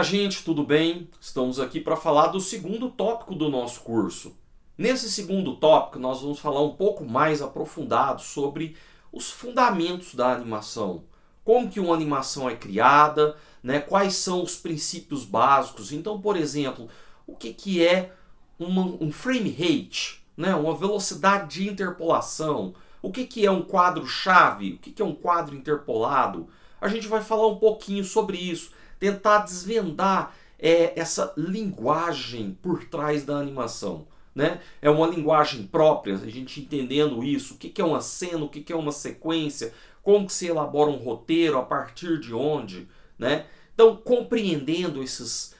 gente, tudo bem? Estamos aqui para falar do segundo tópico do nosso curso. Nesse segundo tópico, nós vamos falar um pouco mais aprofundado sobre os fundamentos da animação. Como que uma animação é criada, né? Quais são os princípios básicos. Então, por exemplo, o que é um frame rate, né? Uma velocidade de interpolação. O que é um quadro-chave? O que é um quadro interpolado? A gente vai falar um pouquinho sobre isso, tentar desvendar essa linguagem por trás da animação. Né? É uma linguagem própria, a gente entendendo isso, o que é uma cena, o que é uma sequência, como que se elabora um roteiro, a partir de onde. Né? Então, compreendendo esses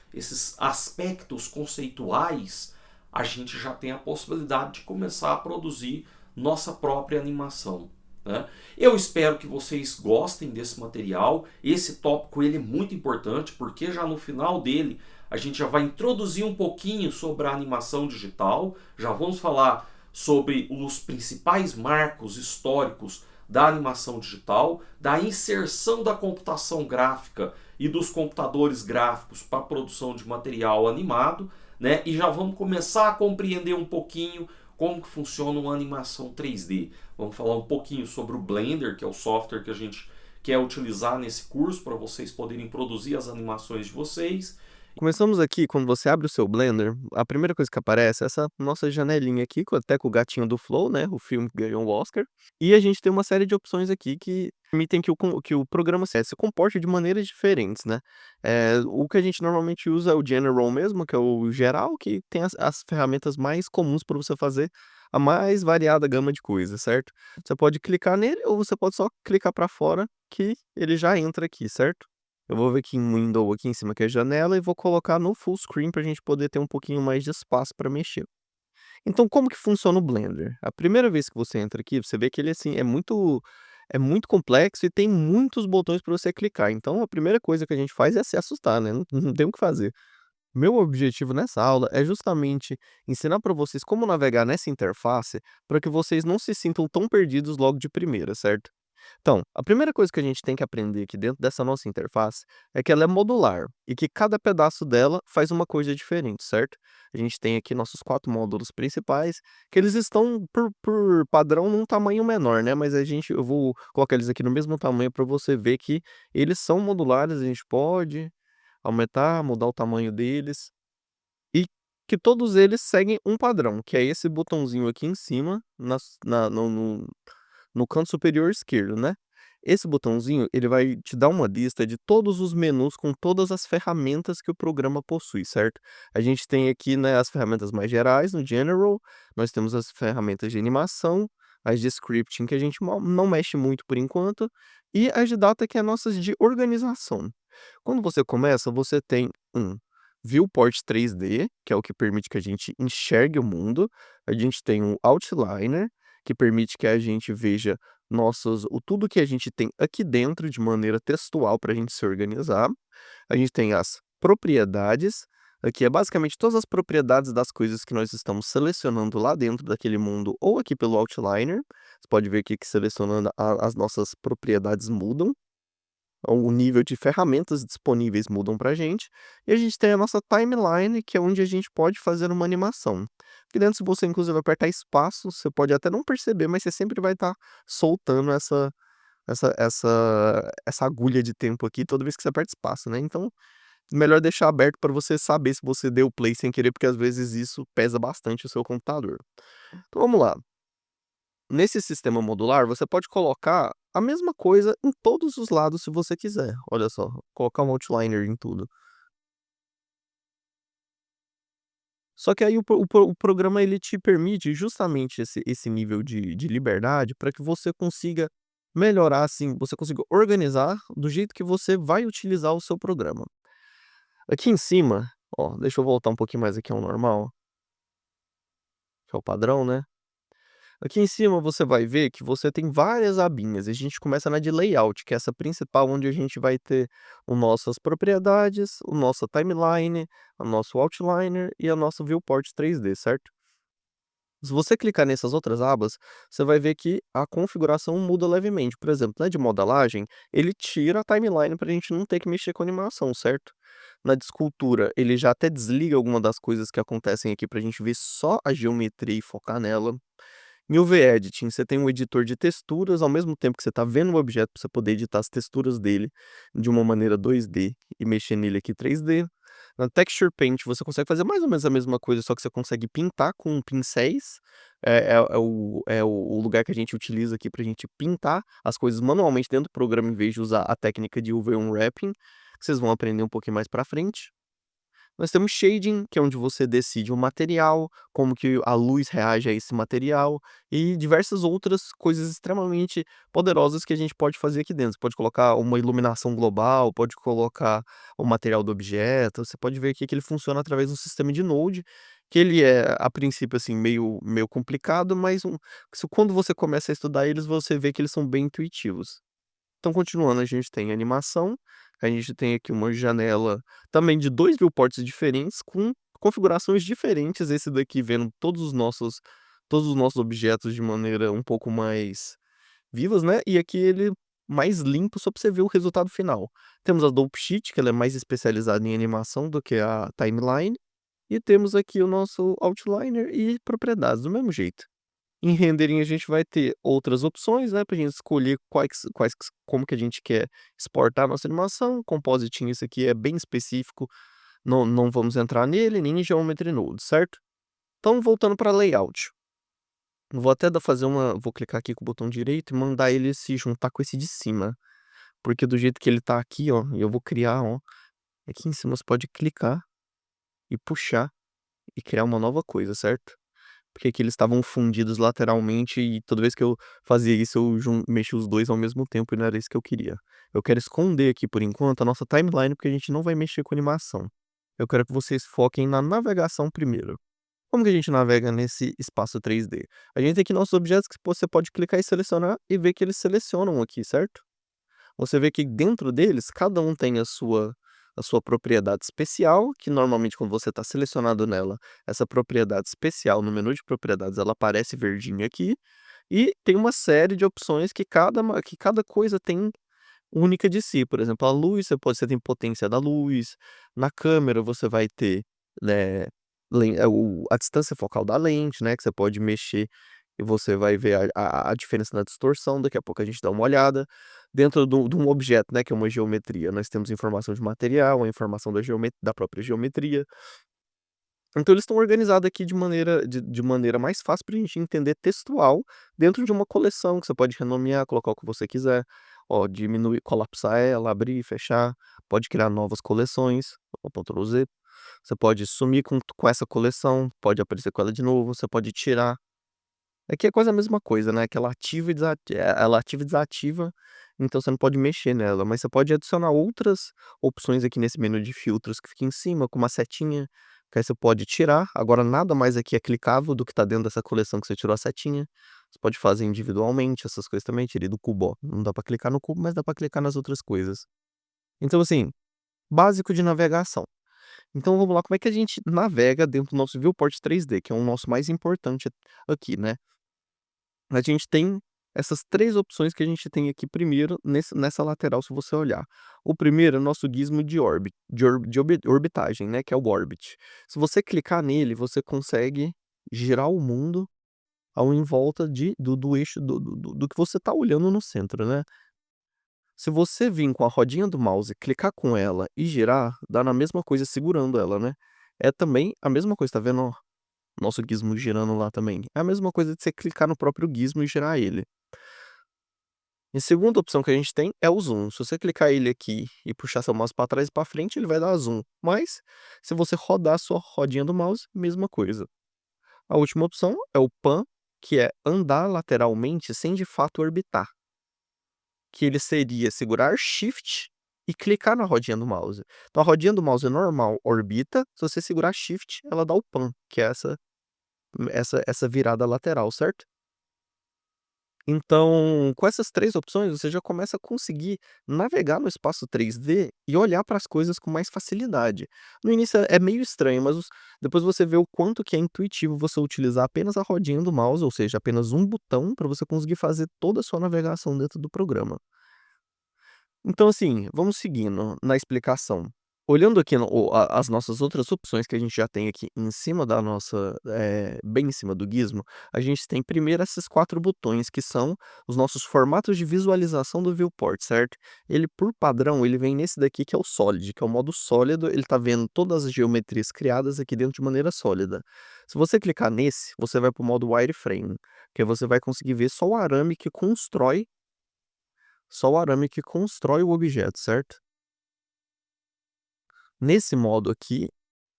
aspectos conceituais, a gente já tem a possibilidade de começar a produzir nossa própria animação. Né? Eu espero que vocês gostem desse material. Esse tópico ele é muito importante porque já no final dele a gente já vai introduzir um pouquinho sobre a animação digital. Já vamos falar sobre os principais marcos históricos da animação digital, da inserção da computação gráfica e dos computadores gráficos para a produção de material animado, né? E já vamos começar a compreender um pouquinho como que funciona uma animação 3D. Vamos falar um pouquinho sobre o Blender, que é o software que a gente quer utilizar nesse curso para vocês poderem produzir as animações de vocês. Começamos aqui, quando você abre o seu Blender, a primeira coisa que aparece é essa nossa janelinha aqui, até com o gatinho do Flow, né, o filme que ganhou o Oscar. E a gente tem uma série de opções aqui que permitem que o programa se comporte de maneiras diferentes, né. O que a gente normalmente usa é o General mesmo, que é o geral, que tem as ferramentas mais comuns para você fazer a mais variada gama de coisas, certo. Você pode clicar nele ou você pode só clicar para fora que ele já entra aqui, certo. Eu vou ver aqui em Window aqui em cima que é janela e vou colocar no full screen para a gente poder ter um pouquinho mais de espaço para mexer. Então como que funciona o Blender? A primeira vez que você entra aqui, você vê que ele, assim, é muito complexo e tem muitos botões para você clicar. Então a primeira coisa que a gente faz é se assustar, né, não tem o que fazer. Meu objetivo nessa aula é justamente ensinar para vocês como navegar nessa interface, para que vocês não se sintam tão perdidos logo de primeira, certo? Então, a primeira coisa que a gente tem que aprender aqui dentro dessa nossa interface é que ela é modular e que cada pedaço dela faz uma coisa diferente, certo? A gente tem aqui nossos 4 módulos principais, que eles estão por padrão num tamanho menor, né? Mas eu vou colocar eles aqui no mesmo tamanho para você ver que eles são modulares, a gente pode aumentar, mudar o tamanho deles e que todos eles seguem um padrão, que é esse botãozinho aqui em cima, nas na no canto superior esquerdo, né. Esse botãozinho, ele vai te dar uma lista de todos os menus com todas as ferramentas que o programa possui, certo. A gente tem aqui, né, as ferramentas mais gerais no General, nós temos as ferramentas de animação, as de scripting que a gente não mexe muito por enquanto, e as de data que é nossas de organização. Quando você começa, você tem um viewport 3D, que é o que permite que a gente enxergue o mundo, a gente tem um outliner, que permite que a gente veja tudo que a gente tem aqui dentro de maneira textual para a gente se organizar. A gente tem as propriedades, aqui é basicamente todas as propriedades das coisas que nós estamos selecionando lá dentro daquele mundo ou aqui pelo outliner. Você pode ver aqui que selecionando as nossas propriedades mudam. O nível de ferramentas disponíveis mudam pra gente, e a gente tem a nossa timeline, que é onde a gente pode fazer uma animação. Aqui dentro, se você inclusive apertar espaço, você pode até não perceber, mas você sempre vai estar soltando essa agulha de tempo aqui toda vez que você aperta espaço, né. Então, melhor deixar aberto para você saber se você deu play sem querer, porque às vezes isso pesa bastante o seu computador. Então vamos lá. Nesse sistema modular, você pode colocar a mesma coisa em todos os lados se você quiser. Olha só, colocar um outliner em tudo. Só que aí o programa ele te permite justamente esse nível de liberdade para que você consiga melhorar, assim, você consiga organizar do jeito que você vai utilizar o seu programa. Aqui em cima, ó, deixa eu voltar um pouquinho mais aqui ao normal, que é o padrão, né. Aqui em cima você vai ver que você tem várias abinhas, a gente começa na de layout, que é essa principal onde a gente vai ter o nossas propriedades, o nossa timeline, o nosso outliner e a nossa viewport 3D, certo? Se você clicar nessas outras abas, você vai ver que a configuração muda levemente. Por exemplo, na de modelagem, ele tira a timeline para a gente não ter que mexer com animação, certo? Na de escultura, ele já até desliga alguma das coisas que acontecem aqui para a gente ver só a geometria e focar nela. Em UV Editing, você tem um editor de texturas, ao mesmo tempo que você está vendo o objeto, para você poder editar as texturas dele de uma maneira 2D e mexer nele aqui 3D. Na Texture Paint, você consegue fazer mais ou menos a mesma coisa, só que você consegue pintar com pincéis. É o lugar que a gente utiliza aqui para a gente pintar as coisas manualmente dentro do programa, em vez de usar a técnica de UV Unwrapping, que vocês vão aprender um pouquinho mais para frente. Nós temos shading, que é onde você decide o material, como que a luz reage a esse material e diversas outras coisas extremamente poderosas que a gente pode fazer aqui dentro. Você pode colocar uma iluminação global, pode colocar o material do objeto, você pode ver aqui que ele funciona através do sistema de Node, que ele é, a princípio, assim, meio complicado, mas quando você começa a estudar eles, você vê que eles são bem intuitivos. Então, continuando, a gente tem animação, a gente tem aqui uma janela também de 2 viewports diferentes, com configurações diferentes, esse daqui vendo todos os nossos objetos de maneira um pouco mais vivas, né, e aqui ele mais limpo, só para você ver o resultado final. Temos a Dope Sheet, que ela é mais especializada em animação do que a Timeline, e temos aqui o nosso Outliner e propriedades, do mesmo jeito. Em rendering a gente vai ter outras opções, né, pra gente escolher como que a gente quer exportar a nossa animação. Compositing, esse aqui é bem específico, não vamos entrar nele, nem em Geometry Node, certo? Então voltando para layout, vou clicar aqui com o botão direito e mandar ele se juntar com esse de cima, porque do jeito que ele tá aqui, ó, eu vou criar, ó, aqui em cima você pode clicar e puxar e criar uma nova coisa, certo? Porque aqui eles estavam fundidos lateralmente e toda vez que eu fazia isso eu mexia os dois ao mesmo tempo e não era isso que eu queria. Eu quero esconder aqui por enquanto a nossa timeline, porque a gente não vai mexer com animação. Eu quero que vocês foquem na navegação primeiro. Como que a gente navega nesse espaço 3D? A gente tem aqui nossos objetos que você pode clicar e selecionar e ver que eles selecionam aqui, certo? Você vê que dentro deles, cada um tem a sua propriedade especial, que normalmente quando você está selecionado nela, essa propriedade especial no menu de propriedades, ela aparece verdinha aqui, e tem uma série de opções que cada coisa tem única de si. Por exemplo, a luz, você tem potência da luz, na câmera você vai ter, né, a distância focal da lente, né, que você pode mexer e você vai ver a diferença na distorção, daqui a pouco a gente dá uma olhada. Dentro de um objeto, né, que é uma geometria, nós temos informação de material, a informação da própria geometria. Então eles estão organizados aqui de maneira mais fácil para a gente entender textual dentro de uma coleção que você pode renomear, colocar o que você quiser. Ó, diminuir, colapsar ela, abrir, fechar. Pode criar novas coleções. O Ctrl Z. Você pode sumir com essa coleção, pode aparecer com ela de novo, você pode tirar. Aqui é quase a mesma coisa, né, que ela ativa e desativa, então você não pode mexer nela, mas você pode adicionar outras opções aqui nesse menu de filtros que fica em cima, com uma setinha, que aí você pode tirar. Agora nada mais aqui é clicável do que está dentro dessa coleção que você tirou a setinha. Você pode fazer individualmente essas coisas também, tirei do cubo, ó, não dá para clicar no cubo, mas dá para clicar nas outras coisas. Então assim, básico de navegação. Então vamos lá, como é que a gente navega dentro do nosso viewport 3D, que é o nosso mais importante aqui, né? A gente tem essas 3 opções que a gente tem aqui primeiro nessa lateral, se você olhar. O primeiro é o nosso gizmo de orbitagem, né, que é o Orbit. Se você clicar nele, você consegue girar o mundo ao em volta do eixo do que você está olhando no centro, né. Se você vir com a rodinha do mouse, clicar com ela e girar, dá na mesma coisa segurando ela, né. É também a mesma coisa, tá vendo, nosso gizmo girando lá também. É a mesma coisa de você clicar no próprio gizmo e girar ele. E a segunda opção que a gente tem é o zoom. Se você clicar ele aqui e puxar seu mouse para trás e para frente, ele vai dar zoom. Mas, se você rodar a sua rodinha do mouse, mesma coisa. A última opção é o pan, que é andar lateralmente sem de fato orbitar. Que ele seria segurar Shift e clicar na rodinha do mouse. Então a rodinha do mouse normal orbita, se você segurar Shift, ela dá o pan, que é essa virada lateral, certo? Então, com essas 3 opções, você já começa a conseguir navegar no espaço 3D e olhar para as coisas com mais facilidade. No início é meio estranho, mas depois você vê o quanto que é intuitivo você utilizar apenas a rodinha do mouse, ou seja, apenas um botão para você conseguir fazer toda a sua navegação dentro do programa. Então, assim, vamos seguindo na explicação. Olhando aqui no o a as nossas outras opções que a gente já tem aqui em cima da nossa, bem em cima do gizmo, a gente tem primeiro esses 4 botões que são os nossos formatos de visualização do viewport, certo? Ele, por padrão, ele vem nesse daqui que é o Solid, que é o modo sólido, ele tá vendo todas as geometrias criadas aqui dentro de maneira sólida. Se você clicar nesse, você vai para o modo Wireframe, que aí você vai conseguir ver só o arame que constrói o objeto, certo? Nesse modo aqui,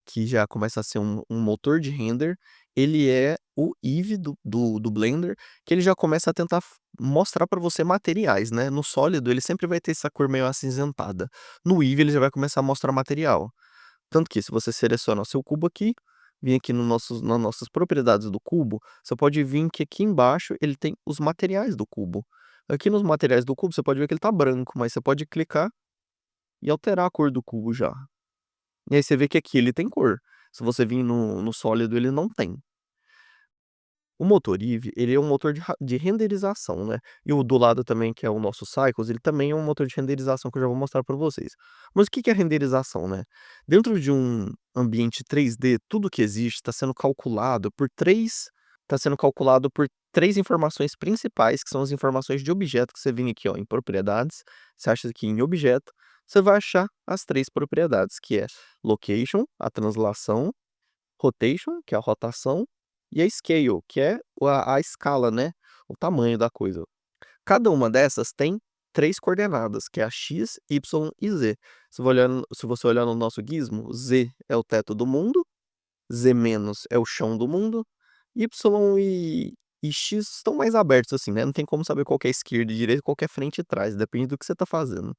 que já começa a ser um motor de render, ele é o Eevee do Blender, que ele já começa a tentar mostrar para você materiais, né? No sólido ele sempre vai ter essa cor meio acinzentada. No Eevee ele já vai começar a mostrar material. Tanto que se você seleciona o seu cubo aqui, vem aqui no nas nossas propriedades do cubo, você pode vir que aqui embaixo ele tem os materiais do cubo. Aqui nos materiais do cubo você pode ver que ele está branco, mas você pode clicar e alterar a cor do cubo já. E aí você vê que aqui ele tem cor. Se você vir no sólido, ele não tem. O motor Eevee, ele é um motor de renderização, né, e o do lado também, que é o nosso Cycles, ele também é um motor de renderização que eu já vou mostrar para vocês. Mas o que que é renderização, né? Dentro de um ambiente 3D, tudo que existe está sendo calculado por 3 informações principais, que são as informações de objeto, que você vem aqui, ó, em propriedades, você acha aqui em objeto, você vai achar as 3 propriedades, que é location, a translação, rotation, que é a rotação, e a scale, que é a escala, né, o tamanho da coisa. Cada uma dessas tem 3 coordenadas, que é a x, y e z. Se você olhar no nosso gizmo, z é o teto do mundo, z- é o chão do mundo, y e x estão mais abertos, assim, né, não tem como saber qual que é esquerda e direita, qual que é frente e trás, depende do que você está fazendo.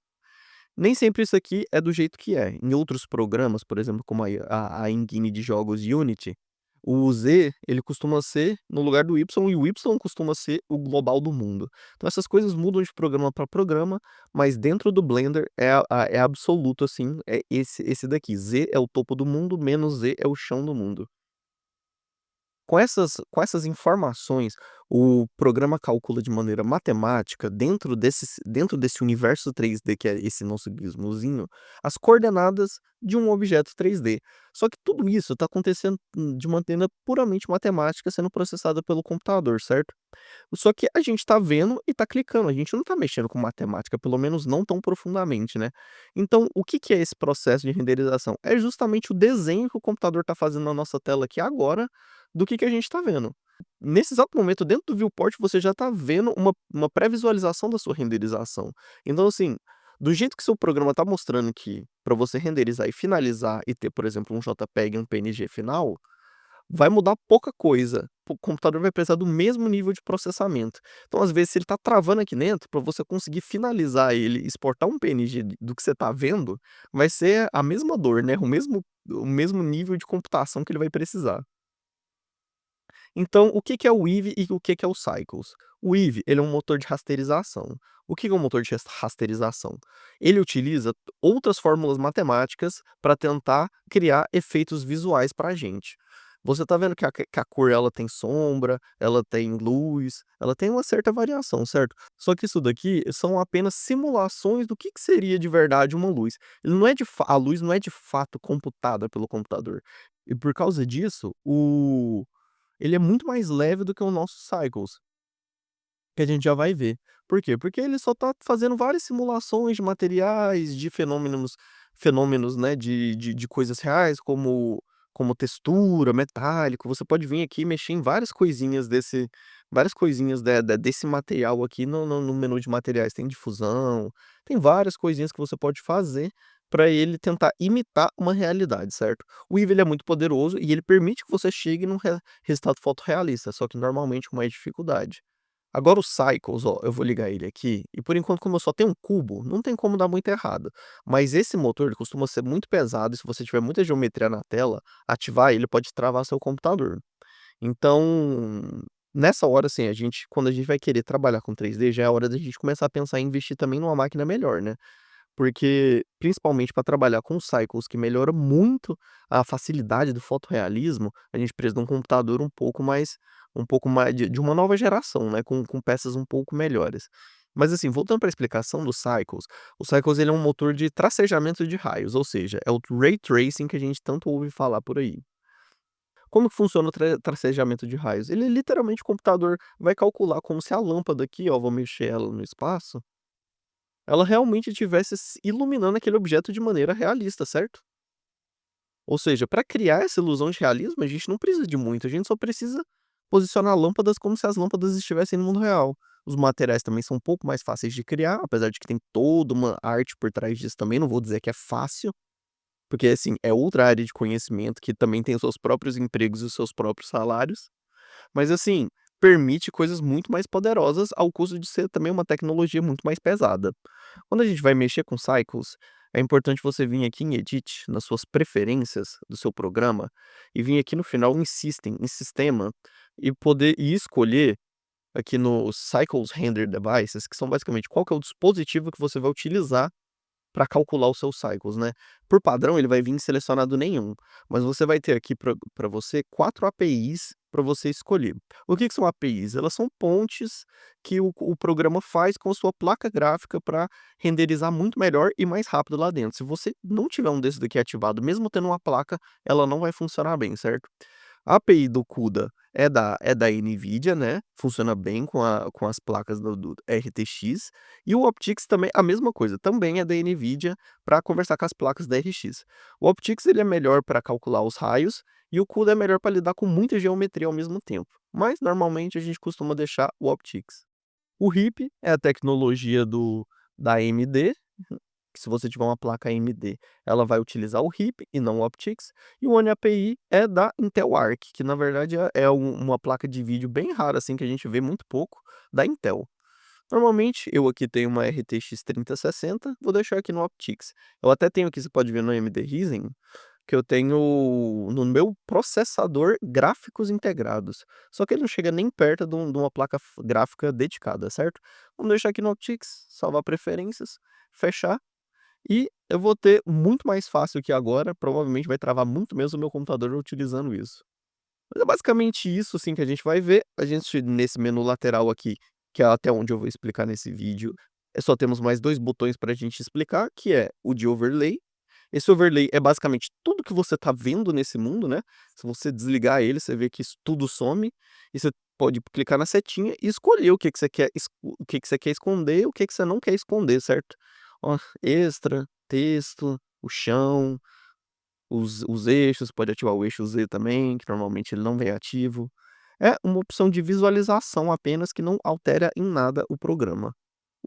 Nem sempre isso aqui é do jeito que é. Em outros programas, por exemplo, como a engine de jogos Unity, o Z, ele costuma ser no lugar do Y e o Y costuma ser o global do mundo. Então essas coisas mudam de programa para programa, mas dentro do Blender é absoluto assim, é esse daqui, Z é o topo do mundo, menos Z é o chão do mundo. Com essas informações, o programa calcula de maneira matemática, dentro desse universo 3D que é esse nosso gizmozinho, as coordenadas de um objeto 3D. Só que tudo isso está acontecendo, de maneira puramente matemática, sendo processada pelo computador, certo? Só que a gente tá vendo e tá clicando, a gente não tá mexendo com matemática, pelo menos não tão profundamente, né. Então, o que que é esse processo de renderização? É justamente o desenho que o computador tá fazendo na nossa tela aqui agora, do que a gente tá vendo. Nesse exato momento, dentro do viewport, você já tá vendo uma pré-visualização da sua renderização. Então, assim, do jeito que seu programa tá mostrando que para você renderizar e finalizar e ter, por exemplo, um JPEG e um PNG final, vai mudar pouca coisa. O computador vai precisar do mesmo nível de processamento. Então, às vezes, se ele está travando aqui dentro, para você conseguir finalizar ele, exportar um PNG do que você está vendo, vai ser a mesma dor, né? O mesmo nível de computação que ele vai precisar. Então, o que que é o Eevee e o que que é o Cycles? O Eevee, ele é um motor de rasterização. O que que é um motor de rasterização? Ele utiliza outras fórmulas matemáticas para tentar criar efeitos visuais para a gente. Você está vendo que a cor ela tem sombra, ela tem luz, ela tem uma certa variação, certo? Só que isso daqui são apenas simulações do que seria de verdade uma luz. Ele não é a luz não é de fato computada pelo computador. E por causa disso, ele é muito mais leve do que o nosso Cycles, que a gente já vai ver. Por quê? Porque ele só tá fazendo várias simulações de materiais, de fenômenos, né, de coisas reais, como textura, metálico. Você pode vir aqui e mexer em várias coisinhas desse material aqui no menu de materiais. Tem difusão, tem várias coisinhas que você pode fazer para ele tentar imitar uma realidade, certo? O Eevee ele é muito poderoso e ele permite que você chegue num resultado fotorrealista, só que normalmente com mais dificuldade. Agora o Cycles, ó, eu vou ligar ele aqui, e por enquanto como eu só tenho um cubo, não tem como dar muito errado. Mas esse motor ele costuma ser muito pesado e se você tiver muita geometria na tela, ativar ele pode travar seu computador. Então, Nessa hora, assim, quando a gente vai querer trabalhar com 3D, já é a hora da gente começar a pensar em investir também numa máquina melhor, né. Porque, principalmente para trabalhar com cycles, que melhora muito a facilidade do fotorrealismo, a gente precisa de um computador um pouco mais de uma nova geração, né, com peças um pouco melhores. Mas, assim, voltando para a explicação do Cycles, o Cycles ele é um motor de tracejamento de raios, ou seja, é o Ray Tracing que a gente tanto ouve falar por aí. Como que funciona o tracejamento de raios? Ele literalmente o computador vai calcular como se a lâmpada aqui, ó, vou mexer ela no espaço, ela realmente estivesse iluminando aquele objeto de maneira realista, certo? Ou seja, para criar essa ilusão de realismo, a gente não precisa de muito, a gente só precisa posicionar lâmpadas como se as lâmpadas estivessem no mundo real. Os materiais também são um pouco mais fáceis de criar, apesar de que tem toda uma arte por trás disso também, não vou dizer que é fácil, porque assim, é outra área de conhecimento que também tem os seus próprios empregos e os seus próprios salários. Mas assim, permite coisas muito mais poderosas ao custo de ser também uma tecnologia muito mais pesada. Quando a gente vai mexer com cycles, é importante você vir aqui em Edit, nas suas preferências do seu programa, e vir aqui no final em System, em Sistema, e escolher aqui no Cycles Render Devices, que são basicamente qual que é o dispositivo que você vai utilizar para calcular os seus cycles, né. Por padrão, ele vai vir selecionado nenhum, mas você vai ter aqui para você 4 APIs para você escolher. O que que são APIs? Elas são pontes que o programa faz com a sua placa gráfica para renderizar muito melhor e mais rápido lá dentro. Se você não tiver um desses daqui ativado, mesmo tendo uma placa, ela não vai funcionar bem, certo? A API do CUDA é da NVIDIA, né, funciona bem com as placas do RTX, e o Optix também a mesma coisa, também é da NVIDIA para conversar com as placas da RX. O Optix ele é melhor para calcular os raios, e o CUDA é melhor para lidar com muita geometria ao mesmo tempo, mas normalmente a gente costuma deixar o Optix. O RIP é a tecnologia da AMD, que se você tiver uma placa AMD, ela vai utilizar o RIP e não o Optix, e o ONE-API é da Intel Arc, que na verdade uma placa de vídeo bem rara, assim, que a gente vê muito pouco, da Intel. Normalmente, eu aqui tenho uma RTX 3060, vou deixar aqui no Optix. Eu até tenho aqui, você pode ver no AMD Ryzen, que eu tenho no meu processador gráficos integrados. Só que ele não chega nem perto de uma placa gráfica dedicada, certo? Vamos deixar aqui no Optix, salvar preferências, fechar. E eu vou ter muito mais fácil que agora, provavelmente vai travar muito mesmo o meu computador utilizando isso. Mas é basicamente isso, assim, que a gente vai ver. A gente nesse menu lateral aqui, que é até onde eu vou explicar nesse vídeo, só temos mais 2 botões para a gente explicar, que é o de overlay. Esse overlay é basicamente tudo que você está vendo nesse mundo, né. Se você desligar ele, você vê que isso tudo some, e você pode clicar na setinha e escolher o que que você quer esconder e o que que você não quer esconder, certo. Ó, extra, texto, o chão, os eixos, pode ativar o eixo Z também, que normalmente ele não vem ativo. É uma opção de visualização apenas que não altera em nada o programa.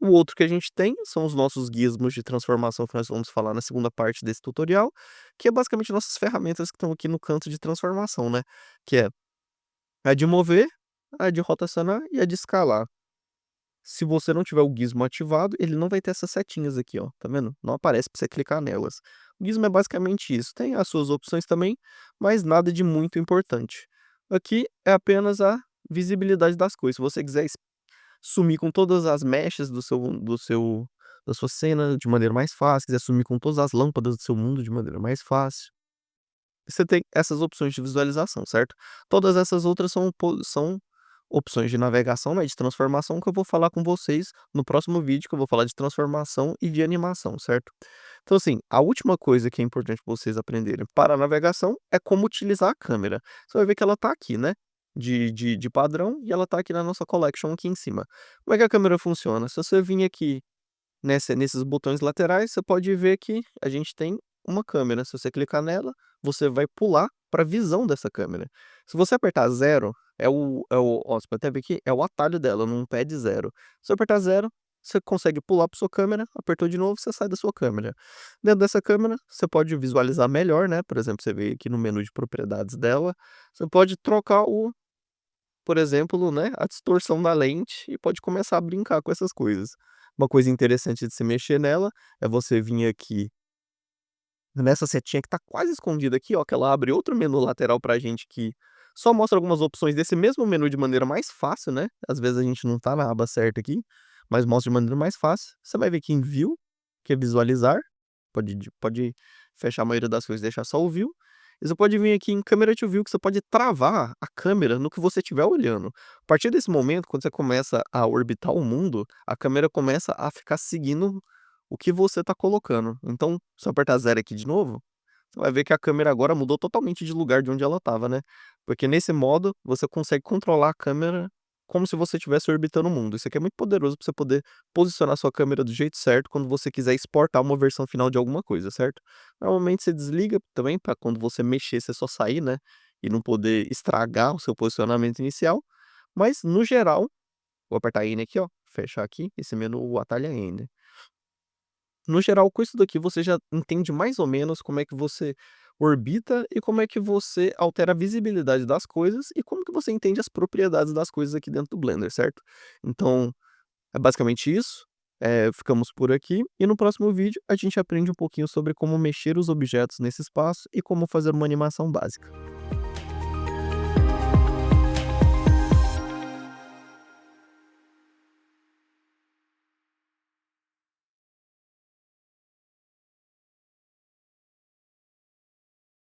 O outro que a gente tem são os nossos gizmos de transformação que nós vamos falar na segunda parte desse tutorial, que é basicamente nossas ferramentas que estão aqui no canto de transformação, né, que é a de mover, a de rotacionar e a de escalar. Se você não tiver o gizmo ativado, ele não vai ter essas setinhas aqui, ó, tá vendo? Não aparece para você clicar nelas. O gizmo é basicamente isso, tem as suas opções também, mas nada de muito importante. Aqui é apenas a visibilidade das coisas, se você quiser sumir com todas as mechas da sua cena de maneira mais fácil, quiser sumir com todas as lâmpadas do seu mundo de maneira mais fácil. Você tem essas opções de visualização, certo? Todas essas outras são opções de navegação, né, de transformação que eu vou falar com vocês no próximo vídeo, que eu vou falar de transformação e de animação, certo? Então, assim, a última coisa que é importante vocês aprenderem para a navegação é como utilizar a câmera. Você vai ver que ela tá aqui, né? De padrão, e ela tá aqui na nossa collection aqui em cima. Como é que a câmera funciona? Se você vir aqui nesses botões laterais, você pode ver que a gente tem uma câmera. Se você clicar nela, você vai pular para a visão dessa câmera. Se você apertar zero, ó, você pode até ver que é o atalho dela, não pede zero. Se eu apertar zero, você consegue pular para sua câmera, apertou de novo, você sai da sua câmera. Dentro dessa câmera, você pode visualizar melhor, né? Por exemplo, você vê aqui no menu de propriedades dela, você pode trocar por exemplo, né, a distorção da lente e pode começar a brincar com essas coisas. Uma coisa interessante de se mexer nela é você vir aqui nessa setinha que tá quase escondida aqui, ó, que ela abre outro menu lateral pra gente que só mostra algumas opções desse mesmo menu de maneira mais fácil, né, às vezes a gente não tá na aba certa aqui, mas mostra de maneira mais fácil. Você vai ver aqui em View, que é visualizar, pode fechar a maioria das coisas e deixar só o View. E você pode vir aqui em Camera to View, que você pode travar a câmera no que você estiver olhando. A partir desse momento, quando você começa a orbitar o mundo, a câmera começa a ficar seguindo o que você está colocando. Então, se eu apertar 0 aqui de novo, você vai ver que a câmera agora mudou totalmente de lugar de onde ela estava, né. Porque nesse modo, você consegue controlar a câmera como se você estivesse orbitando o mundo. Isso aqui é muito poderoso para você poder posicionar sua câmera do jeito certo quando você quiser exportar uma versão final de alguma coisa, certo? Normalmente você desliga também para quando você mexer, você só sair, né, e não poder estragar o seu posicionamento inicial, mas no geral vou apertar N aqui, ó, fechar aqui, esse menu, o atalho é N. No geral, com isso daqui você já entende mais ou menos como é que você orbita e como é que você altera a visibilidade das coisas e como que você entende as propriedades das coisas aqui dentro do Blender, certo? Então, é basicamente isso. Ficamos por aqui e no próximo vídeo a gente aprende um pouquinho sobre como mexer os objetos nesse espaço e como fazer uma animação básica.